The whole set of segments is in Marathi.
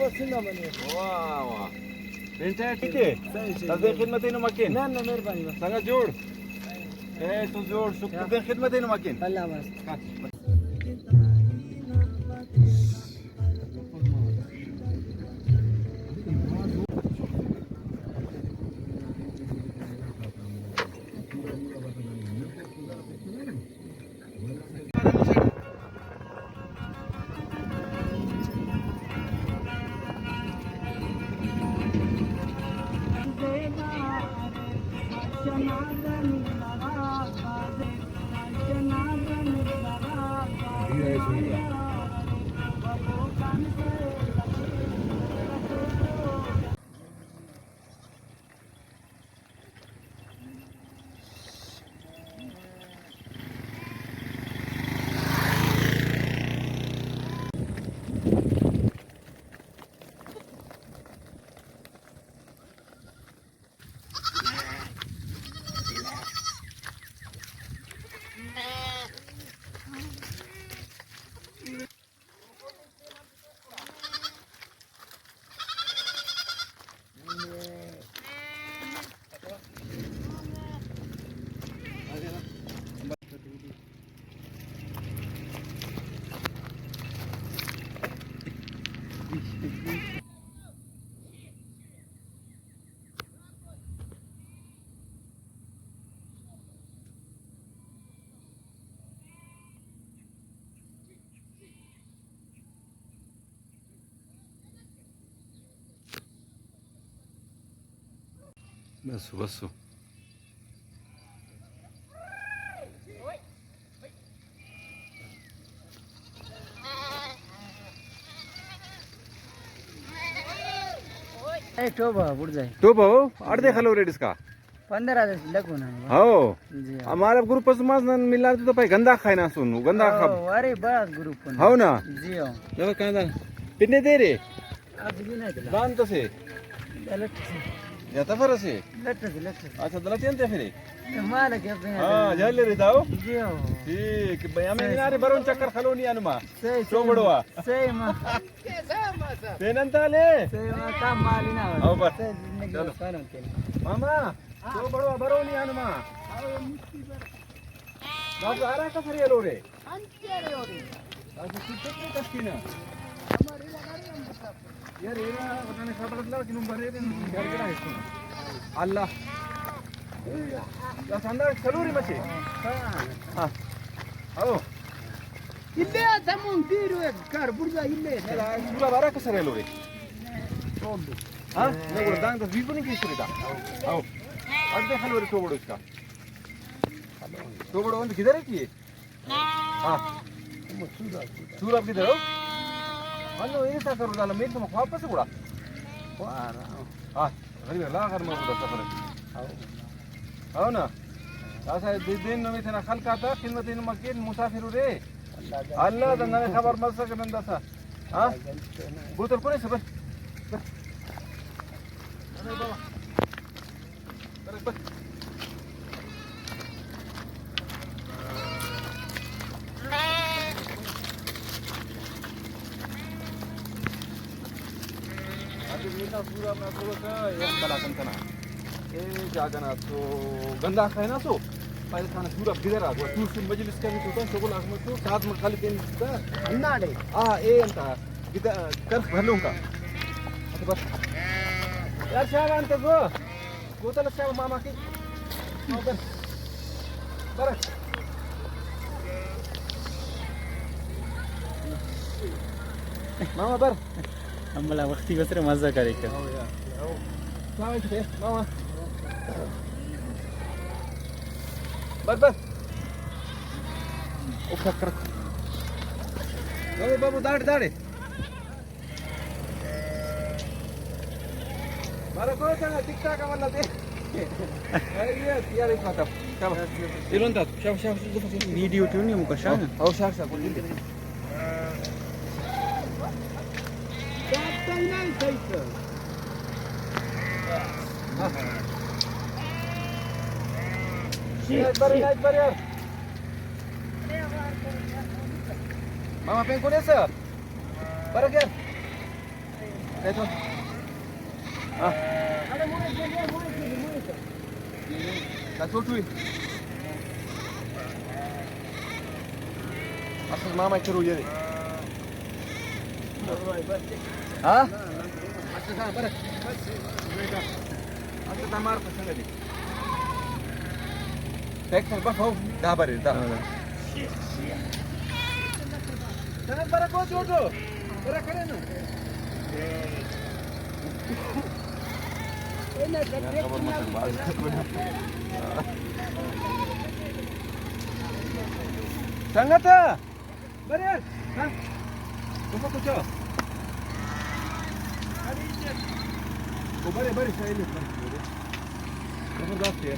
वाह वाह पेंचा ठीक है तदे खिदमत इन मकिन ना ना मेहरबानी संगा जोड़ ए तू जोड़ शुक्र दे खिदमत इन मकिन अल्लाह मस्त बस बस टोबा बुढ़ जाए तो भाऊ अर्धे खालो रेडिस का 15 दिन लगो ना हो जी हमारा ग्रुप समाज न मिला तो भाई गंदा खाए ना सुन गंदा खा अरे बड़ा ग्रुप हो ना जी हो जब कहां कितने दे रे आज भी नहीं दिला दान तो से लट या तो फरस है लट अच्छा दलतियन ते फिर माल के अपने हां झल रे दाओ जी हो ठीक भाई हमें निनारे बरोन चक्कर खालो नहीं अनुमा सही तो बड़वा सही मा तेनंताले सही मा काम माली ना आओ बस जिंदगी चलो। सारा के मामा तो बड़वा बरो नहीं अनुमा बाबू आरा का फरिया लो रे आज कितने कष्टी ना यार येरा बताने खबर कि नंबर है घर के है अल्लाह या संदा चलो रे मचे हां आओ इल्ले तमुन तीरो कर बुर्जा इल्ले पूरा बारा का सरेलो रे हां मैं दांग तो वीपनी की सुरीदा आओ अर्धे खलो रे तो बड़ो इसका तो बड़ो अंत किधर है की हां सूरज किधर हो हलो ऐसा करो दाला मेरे तो वापस उड़ा हां गरीब ला कर मैं उड़ा सफर आओ ना ऐसा दिन में थे ना खल का था खिदमत इन मकीन मुसाफिर रे अल्लाह दा नवे खबर मत सक नंदा था हां बोतल कोने से बस अरे बाबा अरे बस पूरा मैं थोड़ा सा एक बलाकन का ना ए जागना तो गंदा खाए ना तो पहले खाना पूरा बिदर आगो तू सुन मजलिस का भी तो सगोल आगो तो साथ में खाली दिन का अन्नाडे ए अंत बिदा कर भरलूं का अच्छा बस यार शाम अंत गो बोतल शाम मामा की बर बर मामा बर आम्हाला वक्ती कसरे मजा करायचं हो यार हो काय ते मामा बस बस ओ फकर बाबू बाबू दाड़ दाड़े मला कोण सांगा टिकटा का मला ते अरे यार एक खाता चल इलोन तात शाव शाव व्हिडिओ ठेवून येऊ का सांग हो शाव शाव बोल दे नाही जायचं बर यार मामा पेन कोण आहे सर बरं घ्या काय तो हा काय छोटू असं मामा करू ये रे हा असं का बरं असं का मार सांगा दे टॅक्स बस हो 10 बारे 10 चला बरं को छोटू बरं करे ना सांगत बरे हा तुझं तुझं बरे बरे साईले जबरदस्त आहे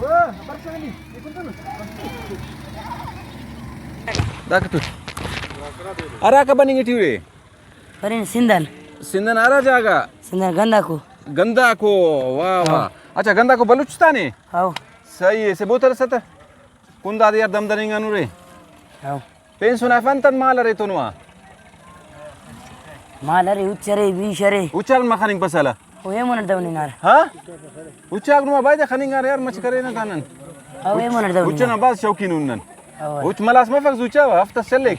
बरं सांगली दाखव अरे का बनेंगे ठिवरे पर सिंधन सिंधन आ रहा जाएगा सिंधन गंदा को वाह वाह अच्छा गंदा को बलूचिस्तान है हाउ सही है से बोतर सत कौन दादी यार दम दरेंगे अनुरे हाउ पेन सुना फंतन माल रे तो नुआ मालरे उच्चरे बीशरे उचार मखानिंग पसाला ओ ये मन दवनी नार हाँ उचार नुआ बाय खनिंग यार मच करे ना कानन ओ ये मन दवनी उच्चना बाज शौकीन उन्नन ओ उच मलास में फक्स उचा हफ्ता चले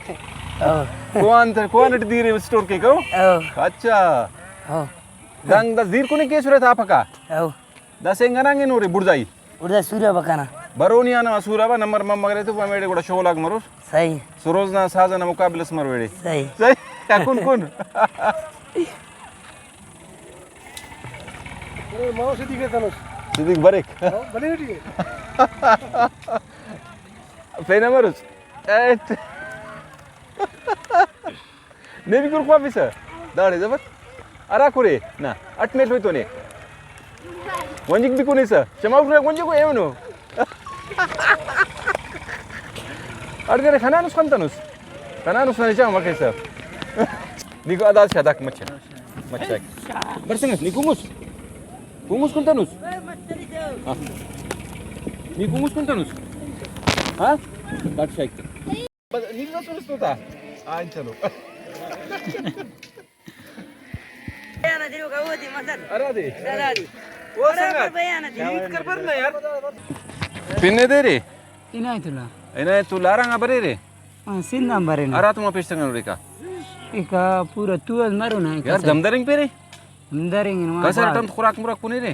ओ क्वांटिटी दीरे स्टोर के को ओ अच्छा ओ दंग दस दीर कोने केस रहता आपका ओ दस एंगनांगे नूरे बुड़जाई उर्दा सूर्य बकाना बरोनिया ना सूराबा नंबर मगरे तो मेरे गोड़ा शो लाग मरो सही सरोजना साजना मुकाबले स्मर वेड़े सही सही क्या कौन कौन माव सिद्धी के तनस सिद्दीक बरेक बने ठीक है फेना मरुस नेवी कुर क्वाफिस दाडे जबर अरा कुरे ना अटमेट होतो ने वंजिक भी कोणी स चमाउरे वंजिक को एवनो अडगरे खानानुस कंतनुस खानानुस ने चमा कैसा निको अदाल शादाक मच्छा बरसंग निकुमुस कुमुस कंतनुस हां निकुमुस कंतनुस हां दाट शाक निको तुलस होता आन चलो बयाना दिलो का होती मदद अरे दे दादी वो सांगा बयाना नीट कर बर ना यार पिन्ने दे रे इनायतुला एने तू लारांगा बरे रे सिंधन बरे ना अरा तुम पेस्टंग रे का एका पूरा तुअल मारू ना यार दमदरिंग पे रे दरिंग ना कसं रटन खुराक मुराक कोणी रे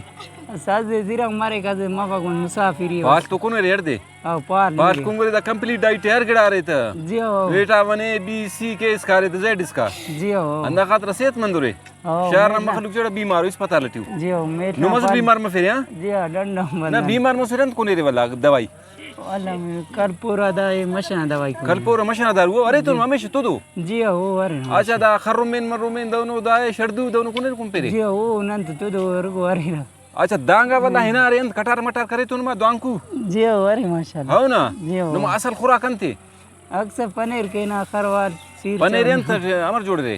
साजे जिरंग मारे का माफा कोण मुसाफिरी पास तो कोणी रे यार दे आओ पार पास कुंगरे दा कंप्लीट डाइट यार गिड़ा रे त जियो विटामिन ए बी सी के इस खारे त जेड इसका जियो अंदा खातर सेहतमंद रे शहर ना मखलूक जोड़ा बीमार हो इस पता लटियो जियो मेट नुमस बीमार में फिर हां जियो डंडम ना बीमार में सुरंत कोणी रे वाला दवाई वाला में कर्पूरा दा मशना दवाई को कल्पोर मशना दार वो अरे तो हमेशा तो दो जियो हो अरे अच्छा दा खरुमेन मरुमेन दोनो दाए शर्दू दोनो कोणी कोण पे रे जियो हो नंत तो दो वर्गो अरे अच्छा दांगा वाला हिना रे कटार मटार करे तो नमा दांकू जियो अरे माशाल्लाह हो ना जियो नमा असल खुराक अंते अक्सर पनीर के ना खरवार सीर पनीर अंत अमर जोड़ रे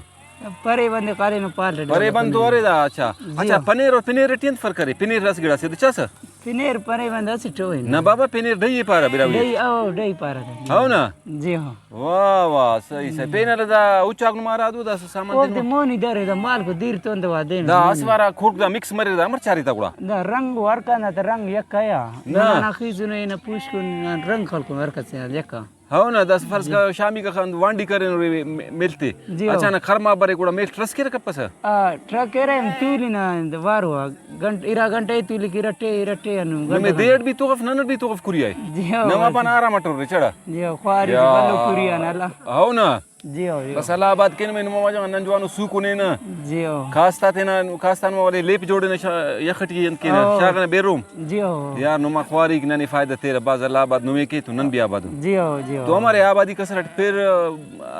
परे बंदे काले न पाल अरे बंद तो अरे दा अच्छा अच्छा पनीर और पनीर टेंथ फर्क करे पनीर रस गिड़ा से अच्छा सा पनीर परे बंदे से टोय ना बाबा पनीर दही पारा बिरावी दही आओ दही पारा हो ना जी हां वाह वाह सही सही पेनर दा उचाक मारा दू दा सामान ओ ते मोनी दरे दा माल को दीर तो दवा देन दा असवारा खुर्क दा मिक्स मरे दा अमर चारी तगड़ा दा रंग वरका ना त रंग यक्काया ना खीजुने ना पुष्कुन रंग खल को वरका से यक्का हो ना दस फर्ज का शामी का खान वांडी करे मिलते अचानक खरमा बरे कुड़ा मिल ट्रस के कपस ट्रक रे तूली ना वारो घंट इरा घंटे तूली की रटे रटे अनु में देड़ भी तो नन भी तो कुरिया है जियो नवा पन आरा मटर रे चढ़ा जियो ख्वारी बल्लो कुरिया नाला हो ना जियो बस अलाहाबाद के में नमा वजह नंजवानो सुकुने ना जियो खास्ता थे ना खास्ता में वाले लेप जोड़े ना यखटी यन के ना शागने बेरूम जियो यार नमा ख्वारी की ननी फायदा तेरा बाज अलाहाबाद नुमे के तो नन भी आबाद जियो जियो तो हमारे आबादी कसरत फिर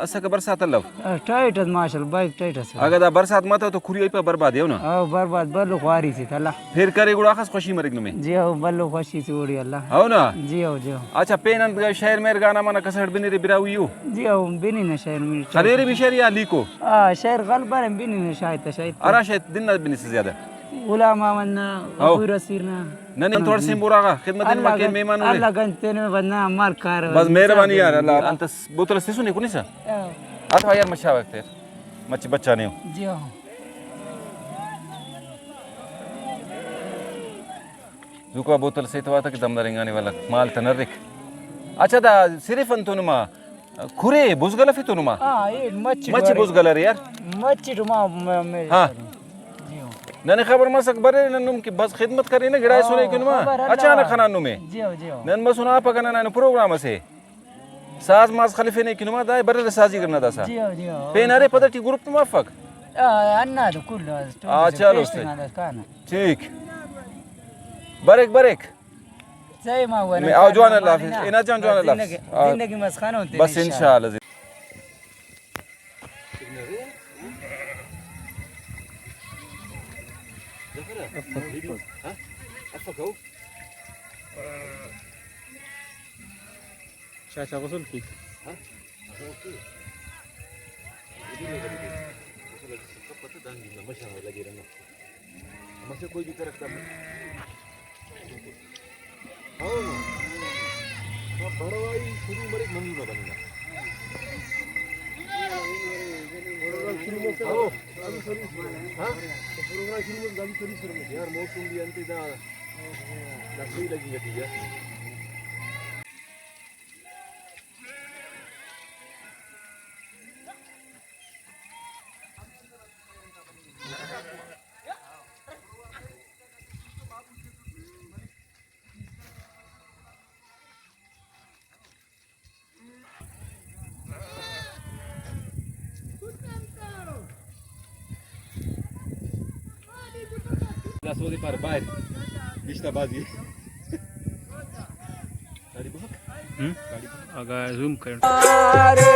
ऐसा का बरसात Allah tight martial bike tight अगर दा बरसात मत तो खुरिया पे बर्बाद है ना ओ बर्बाद बल्लो ख्वारी से तला फिर करे गुड़ा खास खुशी मरे नुमे जियो बल्लो खुशी से ओड़ी अल्लाह हो ना जियो जियो अच्छा पेनंत शहर में गाना माना कसरत बिने रे बिरावी यू जियो बिनी ना शहर में खलेरे बिशर या लीको शहर गलबर बिनी ना शायद अरा शायद दिन ना बिने से ज्यादा उलामा वन्ना पूरा सिरना नन थोड़ा से बुरागा खिदमत दिन में के मेहमान अल्लाह गंते ने वन्ना मार कार बस मेहरबानी यार अल्लाह अंत बोतल से सुने कोनी सा अथवा यार मच्छा वक्त मच्छी बच्चा नहीं हो जी हाँ जुका बोतल से तो आता कि दमदार इंगाने वाला माल तनरिक अच्छा दा सिर्फ अंतुनुमा खुरे बुझगला फितुनुमा ये मच्छी बुझगला रे यार मच्छी तो माँ हाँ जी हाँ नन खबर मसक बरे ननुम की बस खिदमत करे ना गिराय सुने किनुमा अचानक खनानु में जी हाँ जी हाँ नन बस उना पकना ना प्रोग्राम से साज मास खलीफे ने किनुमा दाय बरे साजी करना दासा जी हाँ जी हाँ पेनारे पदटी ग्रुप में माफक अन्ना तो कुल चलो ठीक बरेक बरेक सही माँ हुआ मैं आओ जवान अल्लाह हाफिज इना जान जवान अल्लाह जिंदगी में खाना होते बस इंशाल्लाह चाचा को सुन की कोई भी करता बड़वाई शुरू मरे मम्मी में बनना यार मौसम भी अंत सही लगी है That's what they buy. Vista bazi. अगर जूम करें अरे